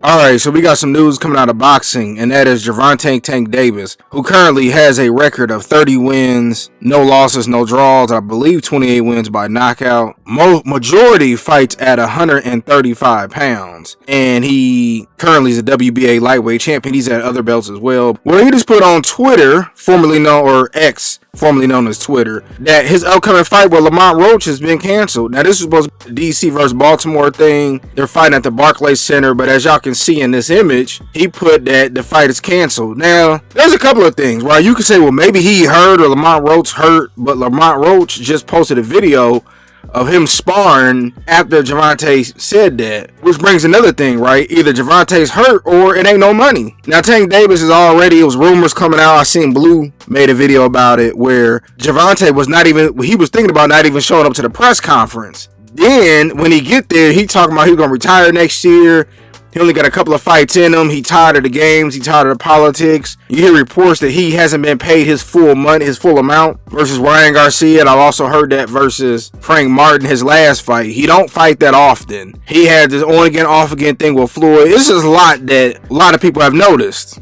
Alright, so we got some news coming out of boxing, and that is Gervonta Tank Davis, who currently has a record of 30 wins, no losses, no draws, I believe 28 wins by knockout. Majority fights at 135 pounds, and he currently is a WBA lightweight champion. He's at other belts as well. Well, he just put on Twitter, formerly known, or X, formerly known as Twitter, that his upcoming fight with Lamont Roach has been canceled. Now, this is supposed to be the DC versus Baltimore thing. They're fighting at the Barclays Center, but as y'all can see in this image, he put that the fight is canceled. Now, there's a couple of things, right? You could say, well, maybe he hurt or Lamont Roach hurt, but Lamont Roach just posted a video of him sparring after Gervonta said that, which brings another thing, right? Either Gervonta's hurt or it ain't no money. Now, Tank Davis is already, it was rumors coming out. I seen Blue made a video about it where Gervonta was not even, he was thinking about not even showing up to the press conference. Then when he get there, he talking about he's gonna retire next year. He only got a couple of fights in him. He tired of the games. He tired of the politics. You hear reports that he hasn't been paid his full money, his full amount versus Ryan Garcia. And I've also heard that versus Frank Martin, his last fight. He don't fight that often. He had this on again, off again thing with Floyd. This is a lot that a lot of people have noticed.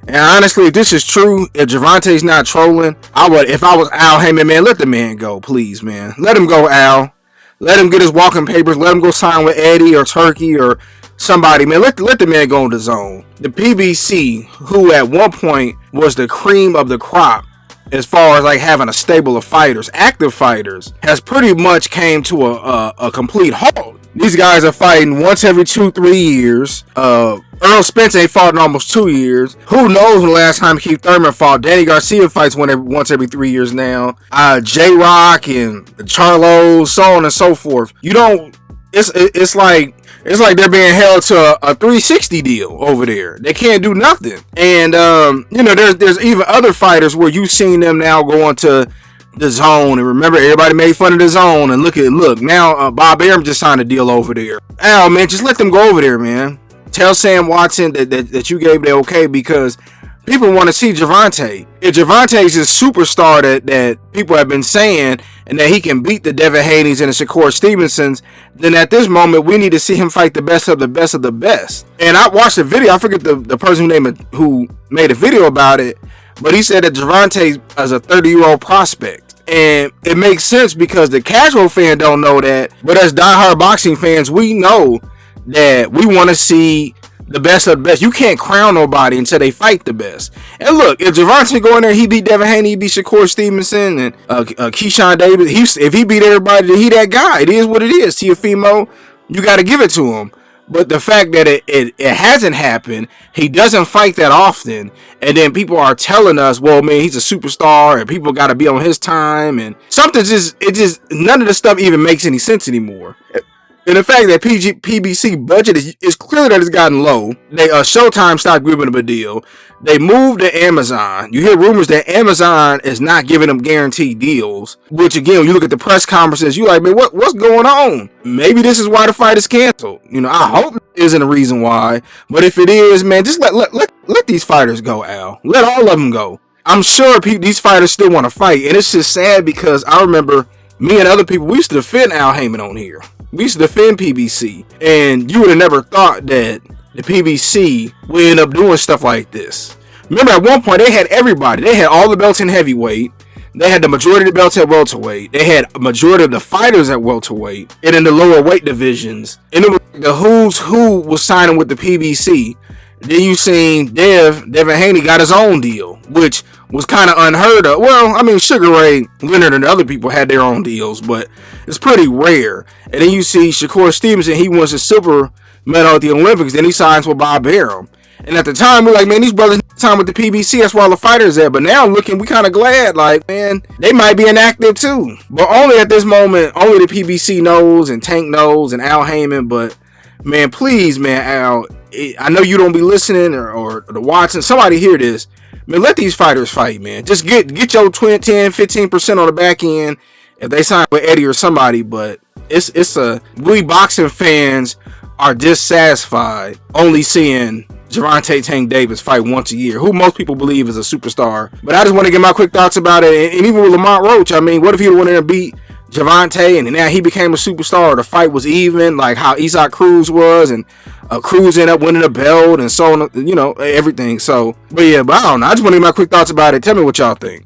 And honestly, if this is true, if Gervonta's not trolling, I would, if I was Al Heyman, man, let the man go, please, man. Let him go, Al. Let him get his walking papers. Let him go sign with Eddie or Turkey or somebody, man. Let the man go in the zone. The PBC, who at one point was the cream of the crop as far as like having a stable of fighters, active fighters, has pretty much came to a complete halt. These guys are fighting once every 2-3 years. Earl Spence ain't fought in almost 2 years. Who knows when the last time Keith Thurman fought? Danny Garcia fights once every 3 years now. J-Rock and Charlo, so on and so forth. You don't. It's like they're being held to a 360 deal over there. They can't do nothing. And there's even other fighters where you've seen them now going to the zone. And remember, everybody made fun of the zone. And look now, Bob Arum just signed a deal over there. Al, man, just let them go over there, man. Tell Sam Watson that you gave the okay, because people want to see Gervonta. If Gervonta is this superstar that people have been saying, and that he can beat the Devin Haney's and the Shakur Stevensons, then at this moment we need to see him fight the best of the best of the best. And I watched the video. I forget the person who made a video about it, but he said that Gervonta is a 30-year-old prospect. And it makes sense because the casual fan don't know that, but as diehard boxing fans, we know that we want to see the best of the best. You can't crown nobody until they fight the best. And look, if Gervonta go in there, he beat Devin Haney, he beat Shakur Stevenson and Keyshawn Davis. If he beat everybody, then he that guy. It is what it is. Teofimo, you got to give it to him. But the fact that it hasn't happened, he doesn't fight that often, and then people are telling us, well, man, he's a superstar, and people got to be on his time, and something none of the stuff even makes any sense anymore. And the fact that PBC budget is clear that it's gotten low. Showtime stopped giving them a deal. They moved to Amazon. You hear rumors that Amazon is not giving them guaranteed deals. Which again, when you look at the press conferences, you like, man, what's going on? Maybe this is why the fight is canceled. I hope it isn't a reason why. But if it is, man, just let these fighters go, Al. Let all of them go. I'm sure these fighters still want to fight, and it's just sad because I remember me and other people, we used to defend Al Heyman on here. We used to defend PBC, and you would have never thought that the PBC would end up doing stuff like this. Remember, at one point, they had everybody. They had all the belts in heavyweight. They had the majority of the belts at welterweight. They had a majority of the fighters at welterweight and in the lower weight divisions. And it was the who's who was signing with the PBC. Then you seen Devin Haney got his own deal, which was kind of unheard of. Well, I mean, Sugar Ray Leonard and other people had their own deals, but it's pretty rare. And then you see Shakur Stevenson, he wins a silver medal at the Olympics, then he signs with Bob Arum. And at the time, we're like, man, these brothers time with the PBC, that's where all the fighters at. But now looking, we kind of glad, like, man, they might be inactive too. But only at this moment, only the PBC knows, and Tank knows, and Al Heyman. But man, please, man, Al, I know you don't be listening or watching. Somebody hear this. Man, let these fighters fight, man. Just get your 10, 15% on the back end if they sign with Eddie or somebody. But we boxing fans are dissatisfied only seeing Gervonta Tank Davis fight once a year, who most people believe is a superstar. But I just want to get my quick thoughts about it. And even with Lamont Roach, I mean, what if he went in and beat Gervonta, and now he became a superstar. The fight was even, like how Isaac Cruz was, and Cruz ended up winning a belt, and so on, everything. So, but I don't know. I just want to get my quick thoughts about it. Tell me what y'all think.